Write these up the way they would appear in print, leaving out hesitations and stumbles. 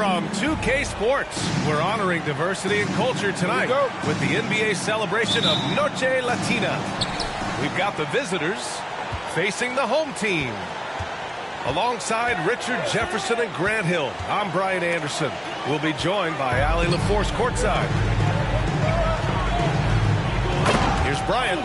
from 2K Sports. We're honoring diversity and culture tonight with the NBA celebration of Noche Latina. We've got the visitors facing the home team. Alongside Richard Jefferson and Grant Hill, I'm Brian Anderson. We'll be joined by Allie LaForce courtside. Here's Brian.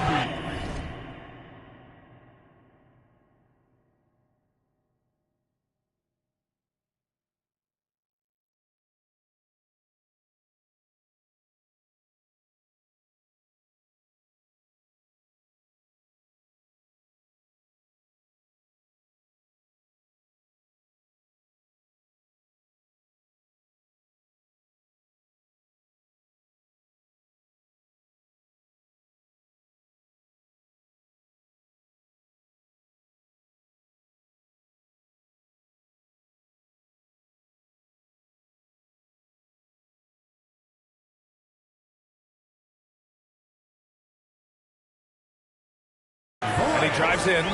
And he drives in.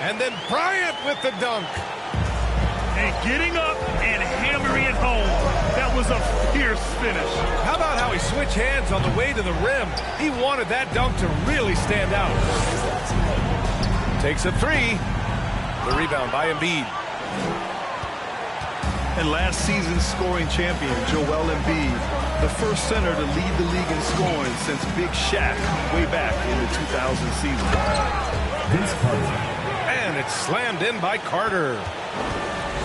And then Bryant with the dunk. And getting up and hammering it home. That was a fierce finish. How about how he switched hands on the way to the rim? He wanted that dunk to really stand out. Takes a three. The rebound by Embiid. And last season's scoring champion, Joel Embiid, the first center to lead the league in scoring since Big Shaq way back in the 2000 season. And it's slammed in by Carter.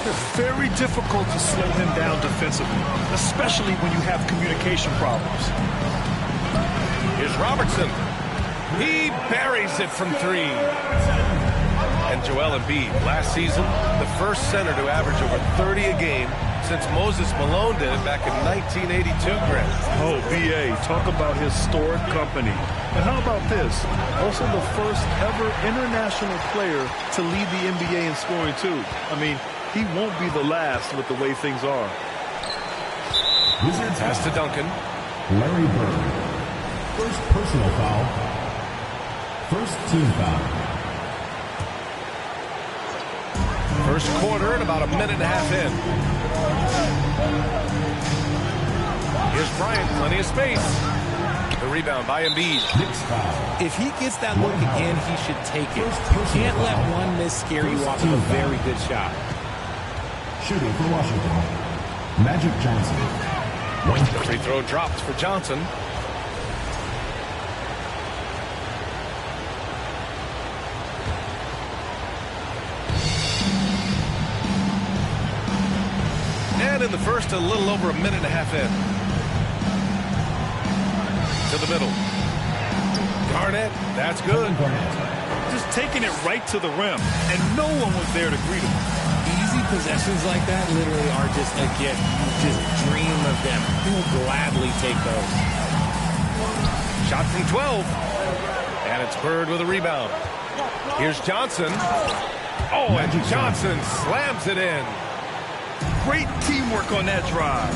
It's very difficult to slow him down defensively, especially when you have communication problems. Here's Robertson. He buries it from three. And Joel Embiid, last season, the first center to average over 30 a game since Moses Malone did it back in 1982, Grant. Oh, B.A., talk about historic company. And how about this? Also the first ever international player to lead the NBA in scoring, too. I mean, he won't be the last with the way things are. Pass to Duncan. Larry Bird. First personal foul. First team foul. First quarter and about a minute and a half in. Here's Bryant, plenty of space. The rebound by Embiid. If he gets that look again, he should take it. You can't let one miss scare you off of a very good shot. Shooting for Washington, Magic Johnson. The free throw drops for Johnson. And in the first, a little over a minute and a half in. To the middle. Garnett, that's good. Just taking it right to the rim, and no one was there to greet him. Easy possessions like that literally are just a gift. You just dream of them. You'll gladly take those. Shot from 12. And it's Bird with a rebound. Here's Johnson. Oh, and Johnson slams it in. Great teamwork on that drive,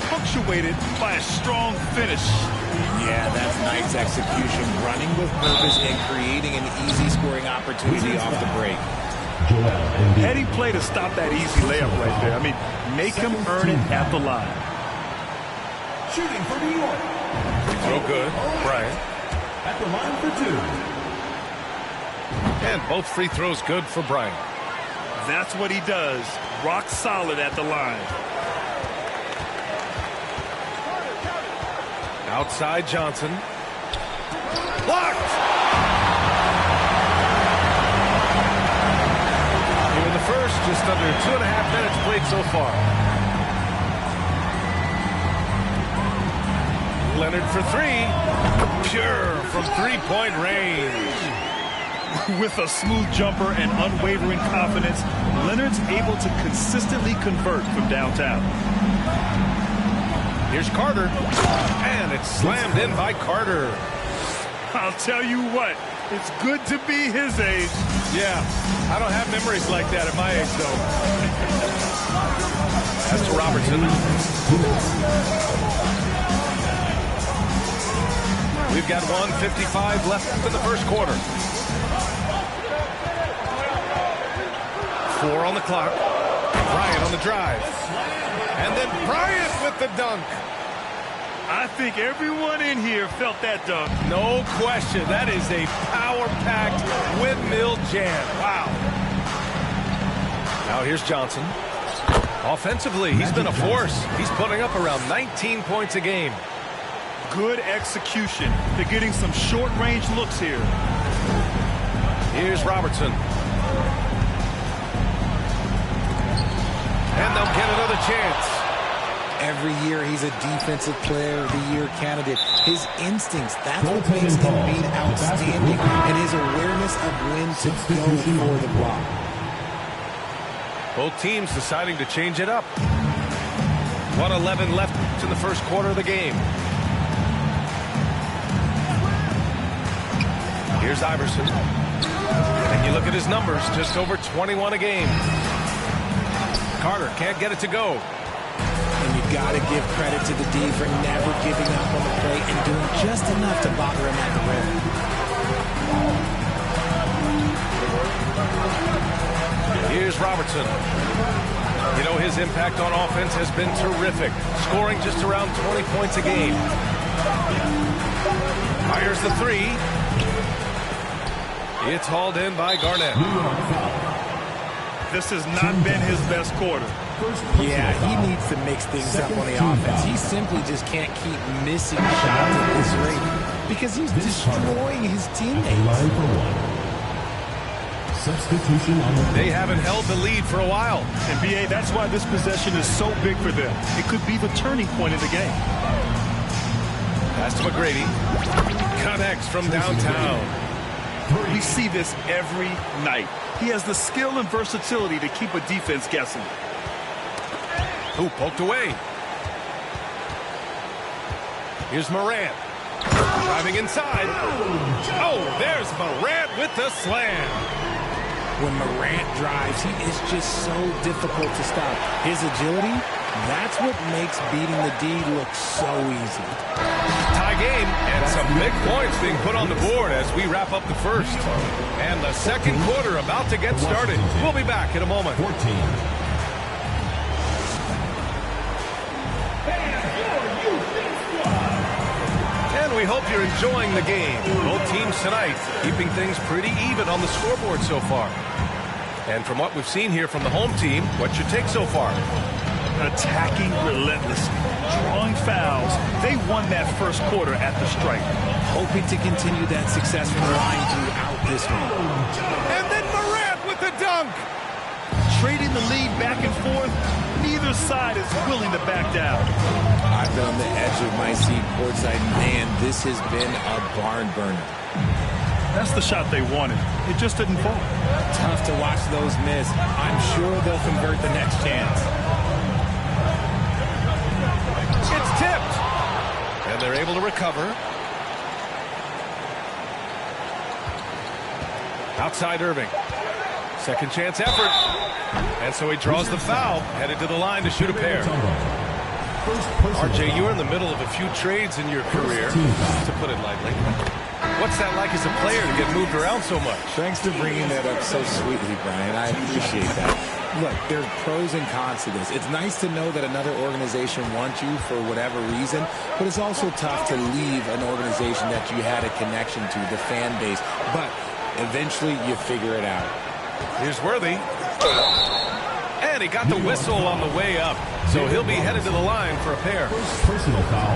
punctuated by a strong finish. Yeah, that's nice execution, running with purpose and creating an easy scoring opportunity off the break. Heady play to stop that easy layup right there. I mean, make him earn it at the line. Shooting for New York. Throw good, Bryant. At the line for two. And both free throws good for Bryant. That's what he does. Rock solid at the line. Outside Johnson. Blocked! Here in the first, just under 2.5 minutes played so far. Leonard for three. Pure from three-point range. With a smooth jumper and unwavering confidence, Leonard's able to consistently convert from downtown. Here's Carter. And it's slammed in by Carter. I'll tell you what, it's good to be his age. Yeah, I don't have memories like that at my age, though. That's to Robertson. We've got 1:55 left in the first quarter. 4 on the clock. Bryant on the drive. And then Bryant with the dunk. I think everyone in here felt that dunk. No question. That is a power-packed windmill jam. Wow. Now here's Johnson. Offensively, he's been a force. He's putting up around 19 points a game. Good execution. They're getting some short-range looks here. Here's Robertson. And they'll get another chance. Every year he's a Defensive Player of the Year candidate. His instincts, that's what makes Embiid outstanding, and his awareness of when to go for the block. Both teams deciding to change it up. 1:11 left in the first quarter of the game. Here's Iverson. And you look at his numbers, just over 21 a game. Carter can't get it to go. And you got to give credit to the D for never giving up on the play and doing just enough to bother him at the rim. Here's Robertson. You know, his impact on offense has been terrific, scoring just around 20 points a game. Fires the three. It's hauled in by Garnett. This has not been his best quarter. Yeah, he needs to mix things up on the offense. He simply just can't keep missing shots at this rate because he's destroying his teammates. Substitution on the They haven't held the lead for a while. And BA, that's why this possession is so big for them. It could be the turning point of the game. Pass to McGrady. Connects from downtown. We see this every night. He has the skill and versatility to keep a defense guessing. Ooh, poked away. Here's Morant. Driving inside. Oh, there's Morant with the slam. When Morant drives, he is just so difficult to stop. His agility, that's what makes beating the D look so easy. Tie game, and some big points being put on the board as we wrap up the first. And the second quarter about to get started. We'll be back in a moment. 14. And we hope you're enjoying the game. Both teams tonight keeping things pretty even on the scoreboard so far. And from what we've seen here from the home team, what's your take so far? Attacking relentlessly, drawing fouls. They won that first quarter at the stripe. Hoping to continue that success from the line throughout this one. And then Morant with the dunk. Trading the lead back and forth, neither side is willing to back down. I've been on the edge of my seat courtside. Man, this has been a barn burner. That's the shot they wanted. It just didn't fall. Tough to watch those miss. I'm sure they'll convert the next chance. It's tipped. And they're able to recover. Outside Irving. Second chance effort. And so he draws the foul, headed to the line to shoot a pair. RJ, you're in the middle of a few trades in your career, to put it lightly. What's that like as a player to get moved around so much? Thanks for bringing that up so sweetly, Brian. I appreciate that. Look, there's pros and cons to this. It's nice to know that another organization wants you for whatever reason, but it's also tough to leave an organization that you had a connection to, the fan base. But eventually you figure it out. Here's Worthy. And he got the whistle on the way up. So he'll be headed to the line for a pair. Personal foul.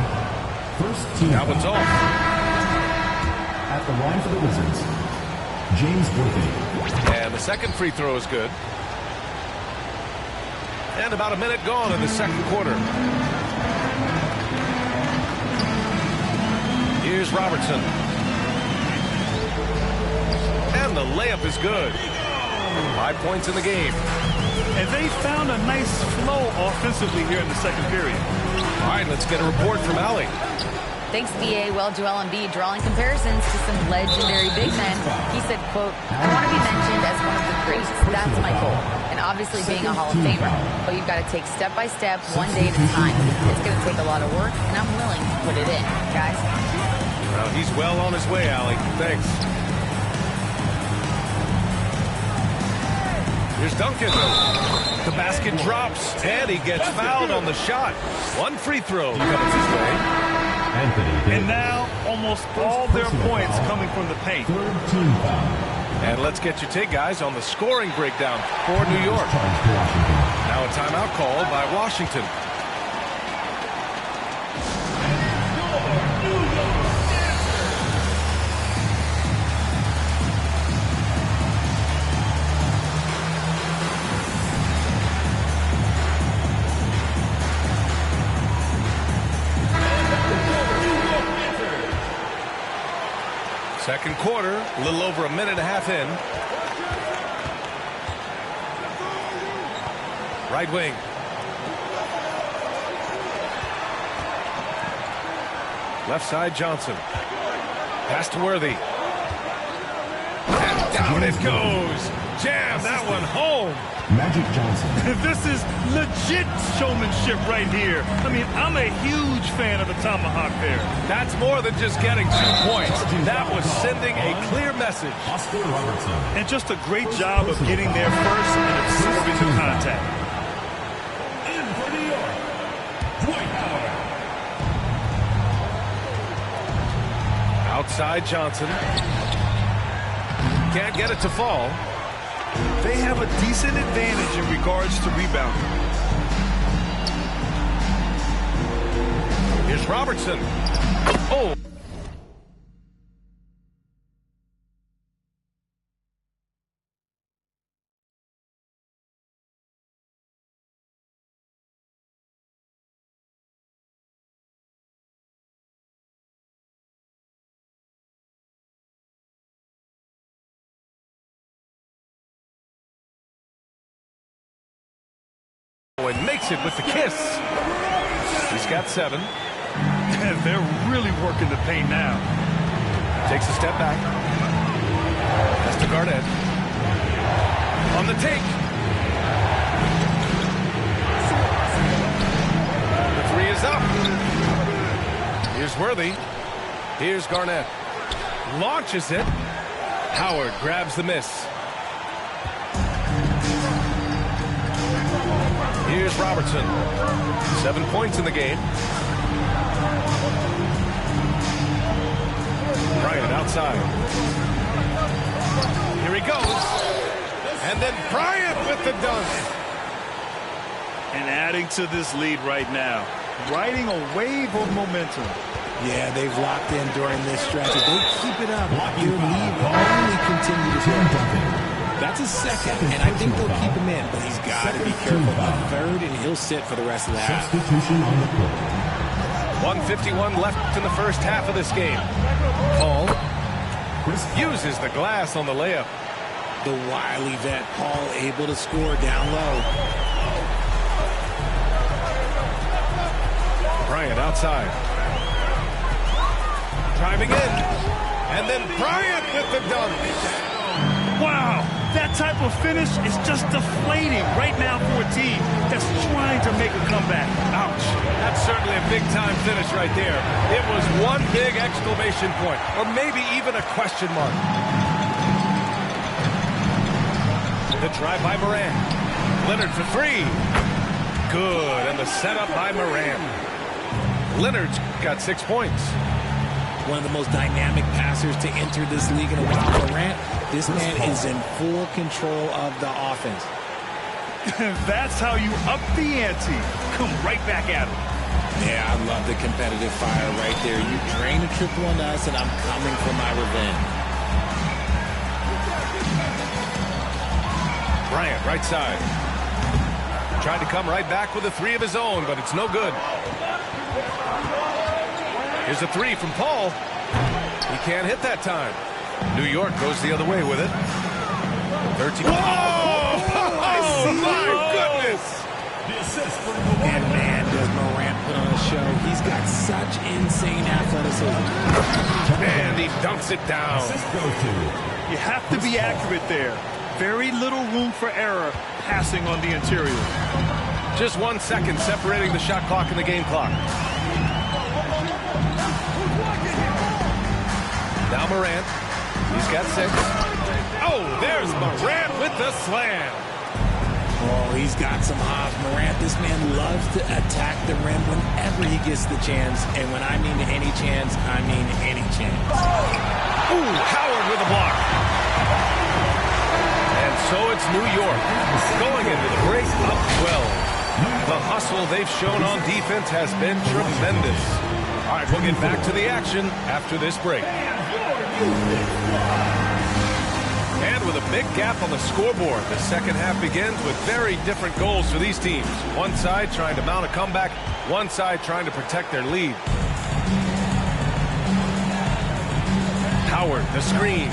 First team That one's foul. off. At the line for the Wizards, James Worthy. And the second free throw is good. And about a minute gone in the second quarter. Here's Robertson. And the layup is good. 5 points in the game. And they found a nice flow offensively here in the second period. All right, let's get a report from Allie. Thanks, BA. Well, Joel Embiid drawing comparisons to some legendary big men. He said, quote, I want to be mentioned as one of the greats. That's my goal. And obviously being a Hall of Famer. But you've got to take step by step, one day at a time. It's going to take a lot of work, and I'm willing to put it in, guys. Well, he's well on his way, Allie. Thanks. Here's Duncan. The basket drops, and he gets fouled on the shot. One free throw comes his way. And now, almost all their points coming from the paint. Third team foul. And let's get your take, guys, on the scoring breakdown for New York. Now a timeout called by Washington. Second quarter, a little over a minute and a half in. Right wing. Left side, Johnson. Pass to Worthy. And down it goes. Jam that one home. Magic Johnson. This is legit showmanship right here. I mean, I'm a huge fan of the tomahawk there. That's more than just getting 2 points. That was sending a clear message. And just a great job of getting there first and absorbing the contact. In for New York, Dwight Howard. Outside Johnson. Can't get it to fall. They have a decent advantage in regards to rebounding. Here's Robertson. Oh. And makes it with the kiss. He's got 7. They're really working the paint now. Takes a step back. Pass to Garnett. On the take. The 3 is up. Here's Worthy. Here's Garnett. Launches it. Howard grabs the miss. Here's Robertson. 7 points in the game. Bryant outside. Here he goes. And then Bryant with the dunk. And adding to this lead right now. Riding a wave of momentum. Yeah, they've locked in during this stretch. If they keep it up, their lead will only continue to grow. That's a second, and I think they'll keep him in, but he's got to be careful. A third, and he'll sit for the rest of the half. Substitution on the court. 1:51 left in the first half of this game. Paul uses the glass on the layup. The wily vet, Paul, able to score down low. Bryant outside. Driving in. And then Bryant with the dunk. Wow, that type of finish is just deflating right now for a team that's trying to make a comeback. Ouch. That's certainly a big-time finish right there. It was one big exclamation point, or maybe even a question mark. The drive by Moran. Leonard for 3. Good, and the setup by Moran. Leonard's got 6 points. One of the most dynamic passers to enter this league in a while. Morant, this man is in full control of the offense. That's how you up the ante. Come right back at him. Yeah, I love the competitive fire right there. You drain a triple on us, and I'm coming for my revenge. Bryant, right side. Tried to come right back with a 3 of his own, but it's no good. Here's a 3 from Paul. He can't hit that time. New York goes the other way with it. 13. Whoa! Oh, my goodness! And man, does Morant put on a show. He's got such insane athleticism. And he dunks it down. You have to be accurate there. Very little room for error passing on the interior. Just 1 second separating the shot clock and the game clock. Now Morant. He's got 6. Oh, there's Morant with the slam. Oh, he's got some hops. Morant, this man loves to attack the rim whenever he gets the chance. And when I mean any chance, I mean any chance. Ooh, Howard with a block. And so it's New York going into the break up 12. The hustle they've shown on defense has been tremendous. All right, we'll get back to the action after this break. And with a big gap on the scoreboard, the second half begins with very different goals for these teams. One side trying to mount a comeback, one side trying to protect their lead. Howard, the screen.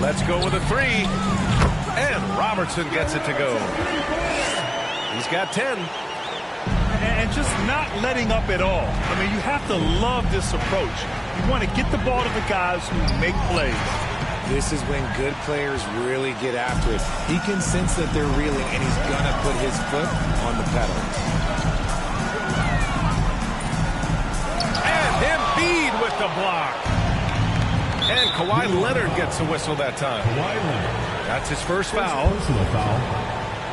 Let's go with a three. And Robertson gets it to go. He's got 10. And just not letting up at all. I mean, you have to love this approach. You want to get the ball to the guys who make plays. This is when good players really get after it. He can sense that they're reeling, and he's going to put his foot on the pedal. And Embiid with the block. And Kawhi Leonard gets a whistle that time. Kawhi Leonard. That's his first foul. Personal foul.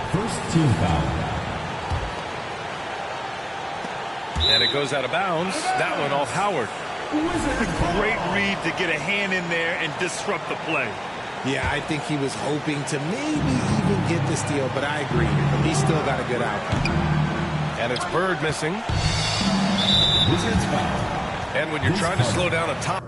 First team foul. And it goes out of bounds. That one off Howard. A great read to get a hand in there and disrupt the play. Yeah, I think he was hoping to maybe even get the steal, but I agree. He's still got a good outcome. And it's Bird missing. Wizards foul. And when you're trying to slow down a top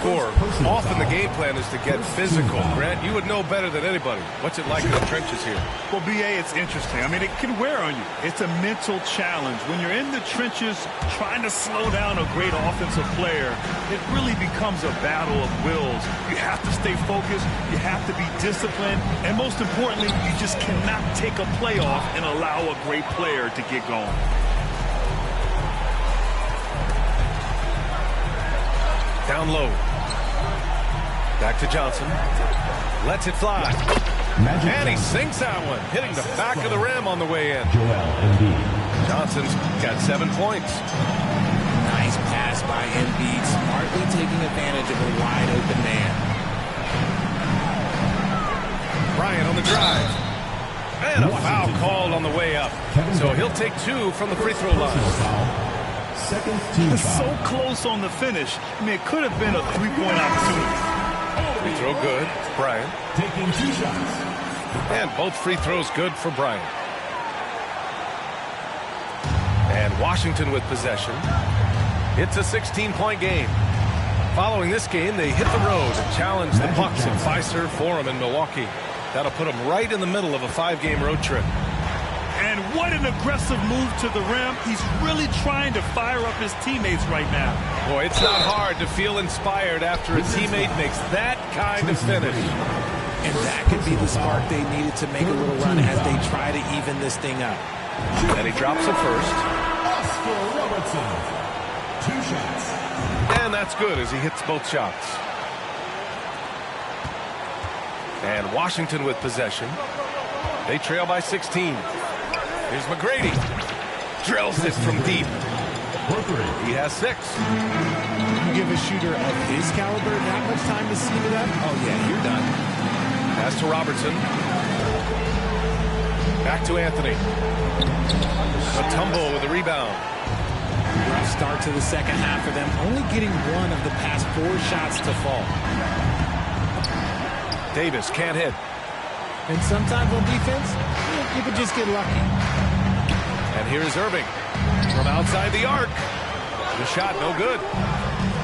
score, often the game plan is to get physical. Grant, you would know better than anybody. What's it like in the trenches here? Well, B.A., it's interesting. I mean, it can wear on you. It's a mental challenge. When you're in the trenches trying to slow down a great offensive player, it really becomes a battle of wills. You have to stay focused. You have to be disciplined. And most importantly, you just cannot take a play off and allow a great player to get going. Down low. Back to Johnson. Lets it fly. And he sinks that one, hitting the back of the rim on the way in. Joel Embiid. Johnson's got 7 points. Nice pass by Embiid, smartly taking advantage of a wide-open man. Bryant on the drive. And a foul called on the way up. So he'll take 2 from the free throw line. Second team It's foul. so close on the finish. I mean, it could have been a three-point opportunity. Free throw good, Bryant. Taking 2 shots. And both free throws good for Bryant. And Washington with possession. It's a 16-point game. Following this game, they hit the road and challenge the Bucks at Fiserv Forum in Milwaukee. That'll put them right in the middle of a 5-game road trip. And what an aggressive move to the rim. He's really trying to fire up his teammates right now. Boy, it's not hard to feel inspired after a teammate makes that kind of finish. And that could be the spark they needed to make a little run as they try to even this thing up. And he drops it first. Oscar Robertson. 2 shots. And that's good as he hits both shots. And Washington with possession. They trail by 16. Here's McGrady. Drills it from deep. He has 6. You give a shooter of his caliber that much time to seam it up? Oh, yeah, you're done. Pass to Robertson. Back to Anthony. Mutombo with a rebound. Rough start to the second half for them, only getting 1 of the past 4 shots to fall. Davis can't hit. And sometimes on defense, you could just get lucky. And here's Irving from outside the arc. The shot no good.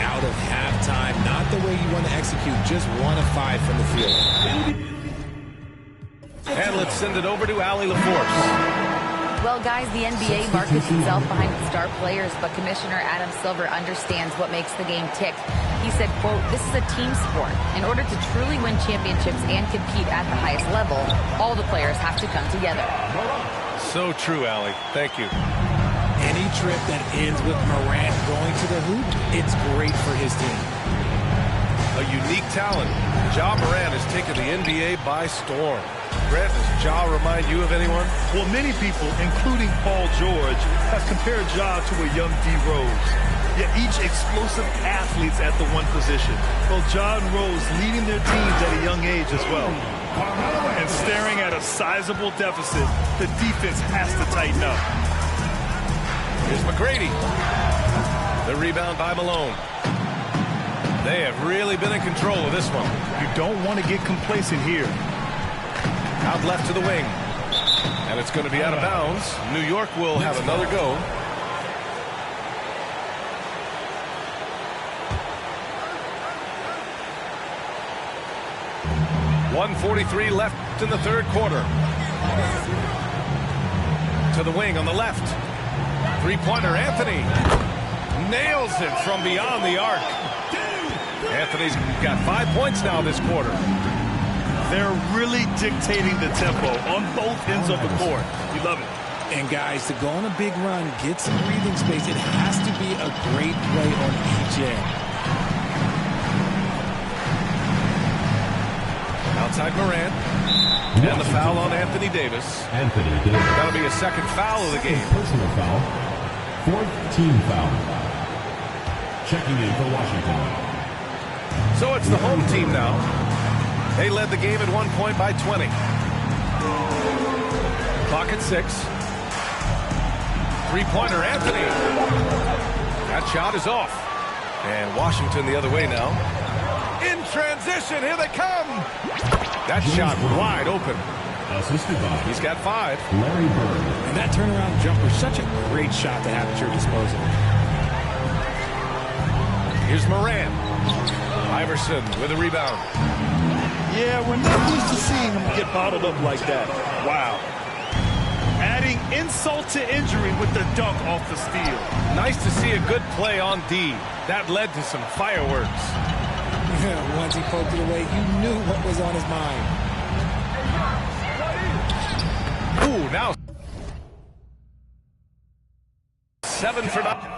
Out of halftime, not the way you want to execute, just 1 of 5 from the field. And let's send it over to Allie LaForce. Well, guys, the NBA markets itself behind its star players, but Commissioner Adam Silver understands what makes the game tick. He said, quote, "This is a team sport. In order to truly win championships and compete at the highest level, all the players have to come together." So true, Allie. Thank you. Any trip that ends with Morant going to the hoop, it's great for his team. A unique talent. Ja Morant has taken the NBA by storm. Grant, does Ja remind you of anyone? Well, many people, including Paul George, have compared Ja to a young D. Rose. Yet each explosive athletes at the one position. Both Ja and Rose leading their teams at a young age as well. And staring at a sizable deficit, the defense has to tighten up. Here's McGrady. The rebound by Malone. They have really been in control of this one. You don't want to get complacent here. Out left to the wing. And it's going to be out of bounds. New York will have another go. .143 left in the third quarter. To the wing on the left. Three-pointer, Anthony. Nails it from beyond the arc. Anthony's got 5 points now this quarter. They're really dictating the tempo on both ends of the court. You love it. And guys, to go on a big run, get some breathing space, it has to be a great play on each end. Outside Morant. And the foul on Anthony Davis. Anthony Davis. That'll be a second foul of the game. Personal foul. Fourth team foul. Checking in for Washington. So it's the home team now. They led the game at 1 point by 20. Clock at 6. Three-pointer, Anthony. That shot is off. And Washington the other way now. In transition, here they come. That shot wide open. Assisted by. He's got 5. Larry Bird. And that turnaround jumper, such a great shot to have at your disposal. Here's Morant. Iverson with a rebound. Yeah, we're not used to seeing him get bottled up like that. Wow. Adding insult to injury with the dunk off the steal. Nice to see a good play on D. That led to some fireworks. Yeah, once he poked it away, you knew what was on his mind. Ooh, now 7 for 9.